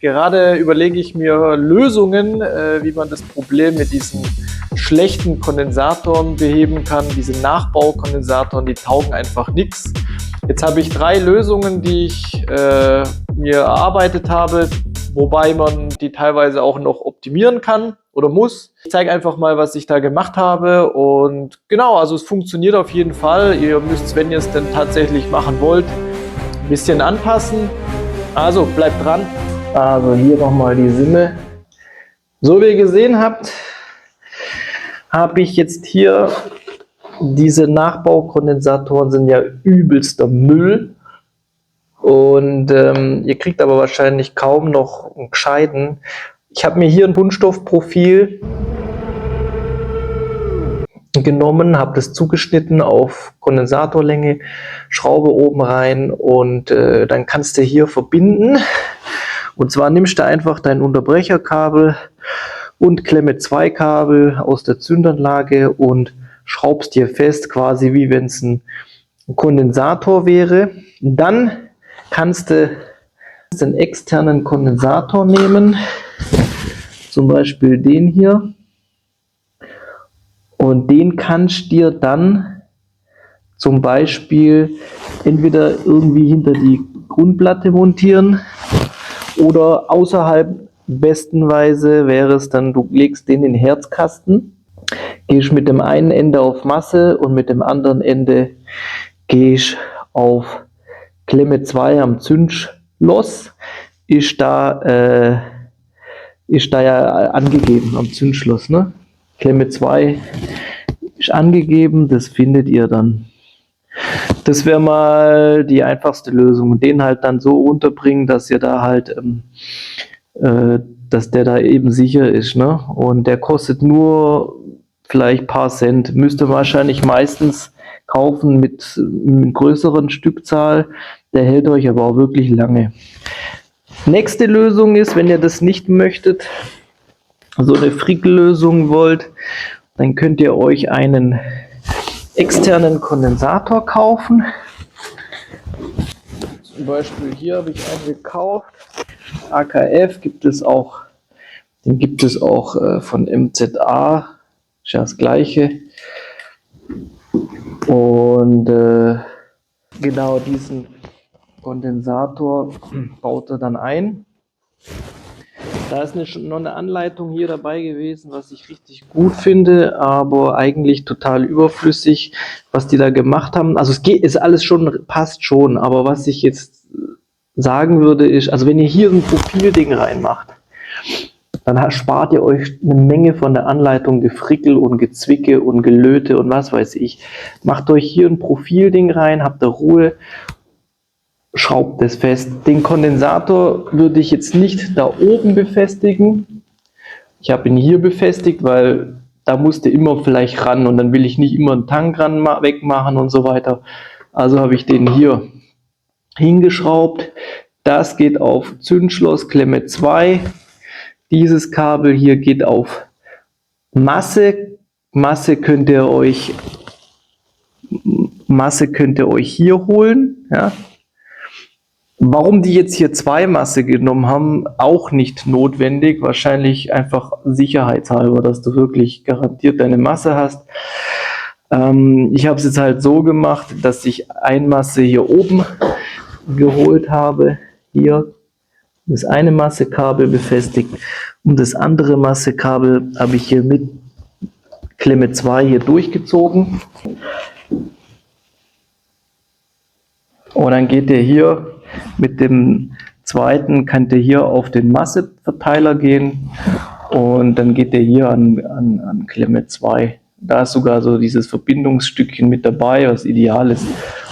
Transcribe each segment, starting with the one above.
Gerade überlege ich mir Lösungen, wie man das Problem mit diesen schlechten Kondensatoren beheben kann. Diese Nachbaukondensatoren, die taugen einfach nichts. Jetzt habe ich 3 Lösungen, die ich mir erarbeitet habe, wobei man die teilweise auch noch optimieren kann oder muss. Ich zeige einfach mal, was ich da gemacht habe und genau, also es funktioniert auf jeden Fall. Ihr müsst, wenn ihr es denn tatsächlich machen wollt, ein bisschen anpassen. Also bleibt dran. Also hier nochmal die Simme. So wie ihr gesehen habt, habe ich jetzt hier diese Nachbaukondensatoren, sind ja übelster Müll. Und ihr kriegt aber wahrscheinlich kaum noch einen gescheiten. Ich habe mir hier ein Kunststoffprofil genommen, habe das zugeschnitten auf Kondensatorlänge, Schraube oben rein und dann kannst du hier verbinden. Und zwar nimmst du einfach dein Unterbrecherkabel und Klemme 2 Kabel aus der Zündanlage und schraubst dir fest, quasi wie wenn es ein Kondensator wäre. Dann kannst du einen externen Kondensator nehmen, zum Beispiel den hier, und den kannst du dir dann zum Beispiel entweder irgendwie hinter die Grundplatte montieren oder außerhalb. Bestenweise wäre es dann, du legst den in den Herzkasten, gehst mit dem einen Ende auf Masse und mit dem anderen Ende gehst auf Klemme 2 am Zündschloss, ist da ja angegeben am Zündschloss, ne? Klemme 2 ist angegeben, das findet ihr dann. Das wäre mal die einfachste Lösung. Den halt dann so unterbringen, dass ihr da halt, dass der da eben sicher ist, ne? Und der kostet nur vielleicht ein paar Cent. Müsst ihr wahrscheinlich meistens kaufen mit größeren Stückzahl. Der hält euch aber auch wirklich lange. Nächste Lösung ist, wenn ihr das nicht möchtet, so eine Frickellösung wollt, dann könnt ihr euch einen externen Kondensator kaufen. Zum Beispiel hier habe ich einen gekauft. AKF gibt es auch, den gibt es auch von MZA, ist ja das gleiche. Und genau diesen Kondensator baut er dann ein. Da ist noch eine Anleitung hier dabei gewesen, was ich richtig gut finde, aber eigentlich total überflüssig, was die da gemacht haben. Also es geht, ist alles schon, passt schon, aber was ich jetzt sagen würde ist, also wenn ihr hier ein Profilding reinmacht, dann spart ihr euch eine Menge von der Anleitung Gefrickel und Gezwicke und Gelöte und was weiß ich. Macht euch hier ein Profilding rein, habt ihr Ruhe, schraubt es fest. Den Kondensator würde ich jetzt nicht da oben befestigen. Ich habe ihn hier befestigt, weil da musste immer vielleicht ran und dann will ich nicht immer einen Tank ran wegmachen und so weiter. Also habe ich den hier hingeschraubt. Das geht auf Zündschloss Klemme 2. Dieses Kabel hier geht auf Masse. Masse könnt ihr euch hier holen. Ja. Warum die jetzt hier 2 Masse genommen haben, auch nicht notwendig. Wahrscheinlich einfach sicherheitshalber, dass du wirklich garantiert deine Masse hast. Ich habe es jetzt halt so gemacht, dass ich ein Masse hier oben geholt habe. Hier das eine Massekabel befestigt und das andere Massekabel habe ich hier mit Klemme 2 hier durchgezogen. Und dann geht ihr hier mit dem zweiten, könnt ihr hier auf den Masseverteiler gehen und dann geht ihr hier an Klemme 2. Da ist sogar so dieses Verbindungsstückchen mit dabei, was ideal ist.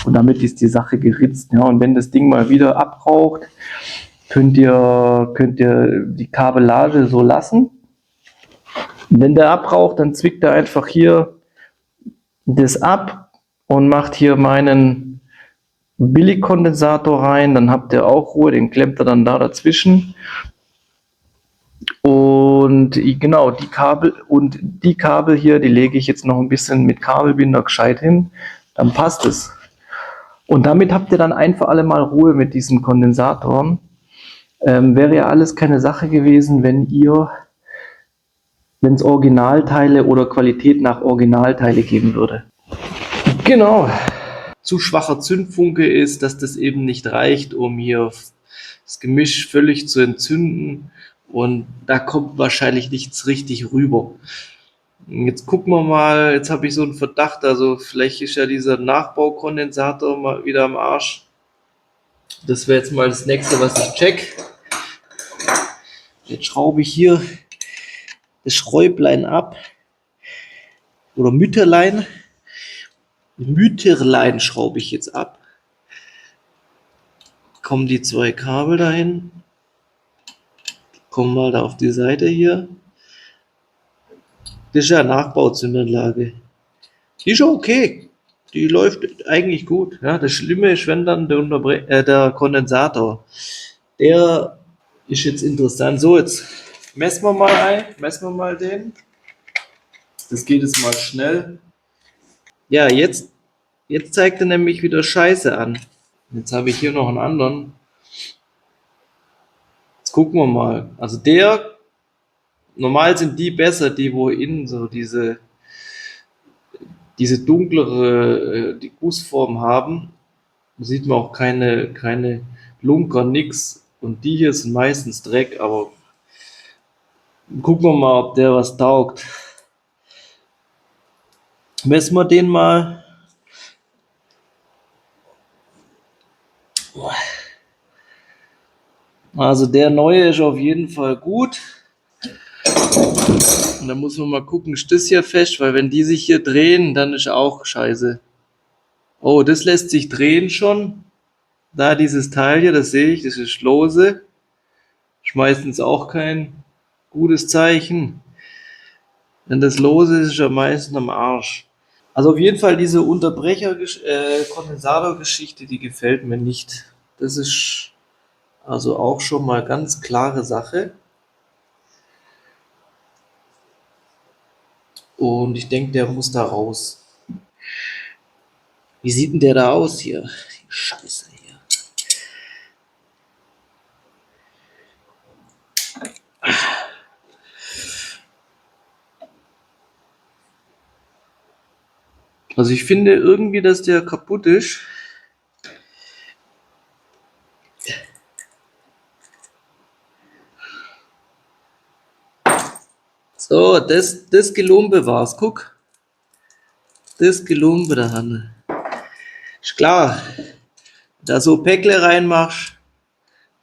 Und damit ist die Sache geritzt. Ja, und wenn das Ding mal wieder abraucht, könnt ihr die Kabellage so lassen. Wenn der abraucht, dann zwickt er einfach hier das ab und macht hier meinen Billigkondensator rein. Dann habt ihr auch Ruhe, den klemmt er dann da dazwischen. Und genau, die Kabel hier, die lege ich jetzt noch ein bisschen mit Kabelbinder gescheit hin. Dann passt es. Und damit habt ihr dann ein für alle Mal Ruhe mit diesen Kondensatoren. Wäre ja alles keine Sache gewesen, wenn es Originalteile oder Qualität nach Originalteile geben würde. Genau. Zu schwacher Zündfunke ist, dass das eben nicht reicht, um hier das Gemisch völlig zu entzünden. Und da kommt wahrscheinlich nichts richtig rüber. Jetzt gucken wir mal, jetzt habe ich so einen Verdacht, also vielleicht ist ja dieser Nachbaukondensator mal wieder am Arsch. Das wäre jetzt mal das nächste, was ich check. Jetzt schraube ich hier das Schräublein ab. Oder Mütterlein. Mütterlein schraube ich jetzt ab. Kommen die zwei Kabel dahin. Kommen mal da auf die Seite hier. Das ist ja eine Nachbauzündanlage. Die ist ja okay. Die läuft eigentlich gut. Ja, das Schlimme ist, wenn dann der Kondensator. Der ist jetzt interessant. So, jetzt messen wir mal ein. Messen wir mal den. Das geht jetzt mal schnell. Ja, jetzt zeigt er nämlich wieder Scheiße an. Jetzt habe ich hier noch einen anderen. Jetzt gucken wir mal. Also normal sind die besser, die wo innen so diese dunklere die Gussform haben. Da sieht man auch keine Lunker, nix. Und die hier sind meistens Dreck, aber gucken wir mal, ob der was taugt. Messen wir den mal. Also der neue ist auf jeden Fall gut. Und da muss man mal gucken, ist das hier fest, weil wenn die sich hier drehen, dann ist auch scheiße. Oh, das lässt sich drehen schon. Da dieses Teil hier, das sehe ich, das ist lose. Ist meistens auch kein gutes Zeichen. Wenn das lose ist, ist er meistens am Arsch. Also auf jeden Fall diese Kondensatorgeschichte, die gefällt mir nicht. Das ist also auch schon mal ganz klare Sache. Und ich denke, der muss da raus. Wie sieht denn der da aus hier? Scheiße hier. Also ich finde irgendwie, dass der kaputt ist. So, das Gelumpe war's. Guck. Das Gelumpe da, Hanne. Ist klar. Da so Päckle reinmachst,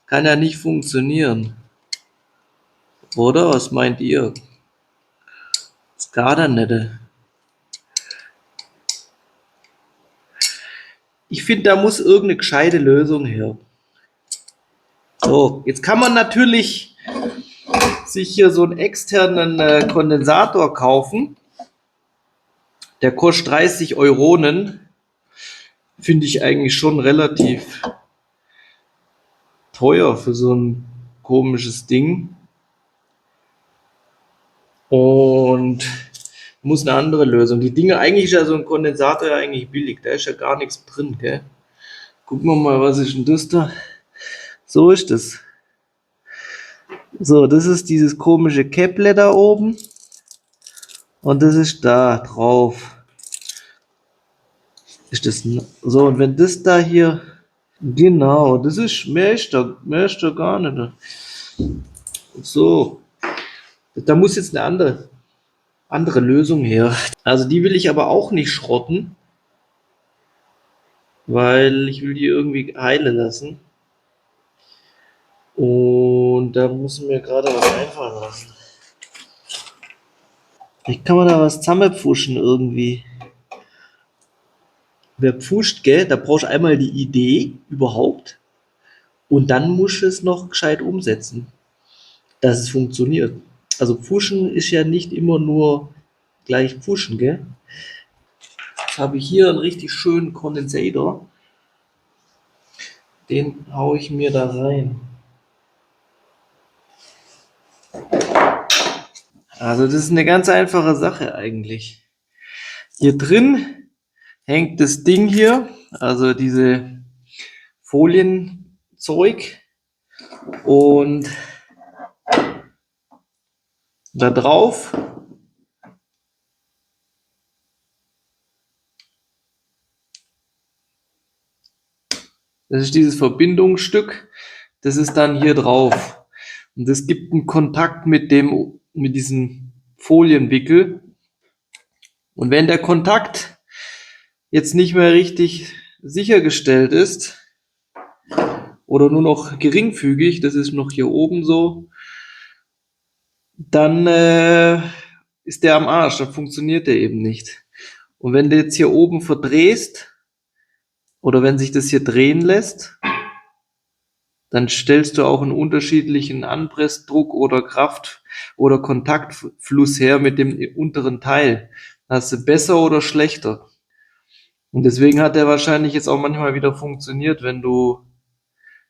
kann ja nicht funktionieren. Oder? Was meint ihr? Das geht ja nicht. Ich finde, da muss irgendeine gescheite Lösung her. So, jetzt kann man natürlich sich hier so einen externen Kondensator kaufen. Der kostet 30 Euronen. Finde ich eigentlich schon relativ teuer für so ein komisches Ding. Und muss eine andere Lösung. Die Dinge, eigentlich ist ja so ein Kondensator ja eigentlich billig. Da ist ja gar nichts drin, gell? Gucken wir mal, was ist denn das da? So ist das. So, das ist dieses komische Käpple da oben. Und das ist da drauf. Ist das so? Und wenn das da hier, genau, das ist mehr ist da gar nicht. So, da muss jetzt eine andere Lösung her. Also die will ich aber auch nicht schrotten, weil ich will die irgendwie heilen lassen. Und da muss mir gerade was einfallen lassen. Vielleicht kann man da was zusammenpfuschen irgendwie. Wer pfuscht, gell, da brauchst du einmal die Idee überhaupt und dann musst du es noch gescheit umsetzen, dass es funktioniert. Also pfuschen ist ja nicht immer nur gleich pfuschen, gell. Jetzt habe ich hier einen richtig schönen Kondensator. Den haue ich mir da rein. Also das ist eine ganz einfache Sache eigentlich. Hier drin hängt das Ding hier, also diese Folienzeug. Und da drauf das ist dieses Verbindungsstück, das ist dann hier drauf. Und das gibt einen Kontakt mit diesem Folienwickel. Und wenn der Kontakt jetzt nicht mehr richtig sichergestellt ist oder nur noch geringfügig, das ist noch hier oben so, dann ist der am Arsch, dann funktioniert der eben nicht. Und wenn du jetzt hier oben verdrehst oder wenn sich das hier drehen lässt, dann stellst du auch einen unterschiedlichen Anpressdruck oder Kraft oder Kontaktfluss her mit dem unteren Teil. Hast du besser oder schlechter? Und deswegen hat der wahrscheinlich jetzt auch manchmal wieder funktioniert, wenn du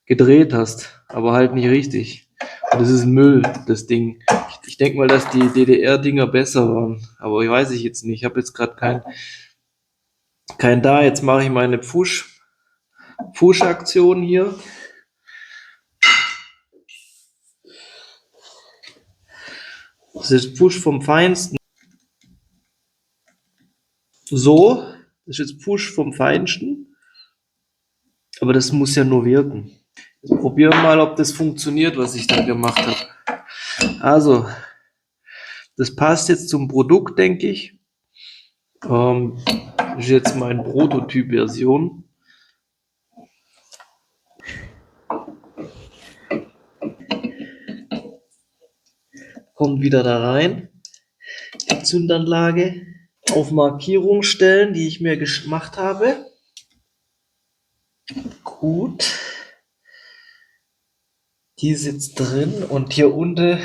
gedreht hast, aber halt nicht richtig. Und das ist Müll, das Ding. Ich denke mal, dass die DDR-Dinger besser waren, aber ich weiß ich jetzt nicht. Ich habe jetzt gerade kein da. Jetzt mache ich meine Pfusch-Aktion hier. Das ist Pfusch vom Feinsten. So, das ist jetzt Pfusch vom Feinsten. Aber das muss ja nur wirken. Jetzt probieren wir mal, ob das funktioniert, was ich da gemacht habe. Also, das passt jetzt zum Produkt, denke ich. Das ist jetzt meine Prototyp-Version. Kommt wieder da rein. Die Zündanlage auf Markierung stellen, die ich mir gemacht habe. Gut. Die sitzt drin und hier unten,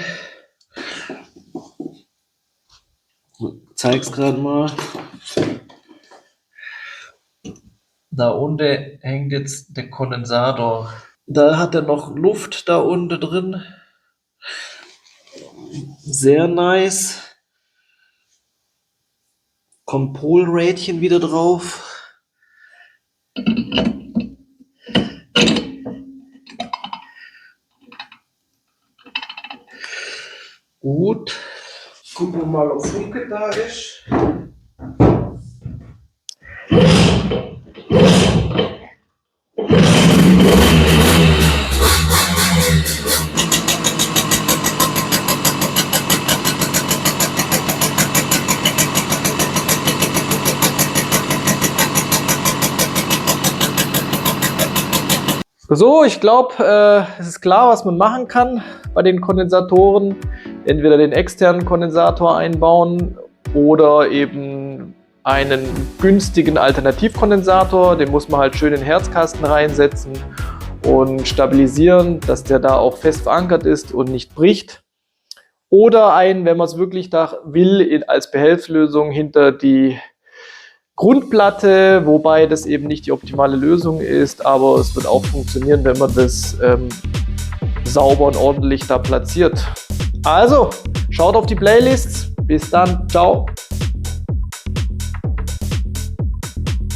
ich zeig's gerade mal. Da unten hängt jetzt der Kondensator. Da hat er noch Luft da unten drin. Sehr nice. Kommt Polrädchen wieder drauf. Gut. Gucken wir mal, ob Funke da ist. So, ich glaube, es ist klar, was man machen kann bei den Kondensatoren. Entweder den externen Kondensator einbauen oder eben einen günstigen Alternativkondensator. Den muss man halt schön in den Herzkasten reinsetzen und stabilisieren, dass der da auch fest verankert ist und nicht bricht. Oder einen, wenn man es wirklich da will, als Behelfslösung hinter die Grundplatte, wobei das eben nicht die optimale Lösung ist, aber es wird auch funktionieren, wenn man das sauber und ordentlich da platziert. Also, schaut auf die Playlists. Bis dann. Ciao.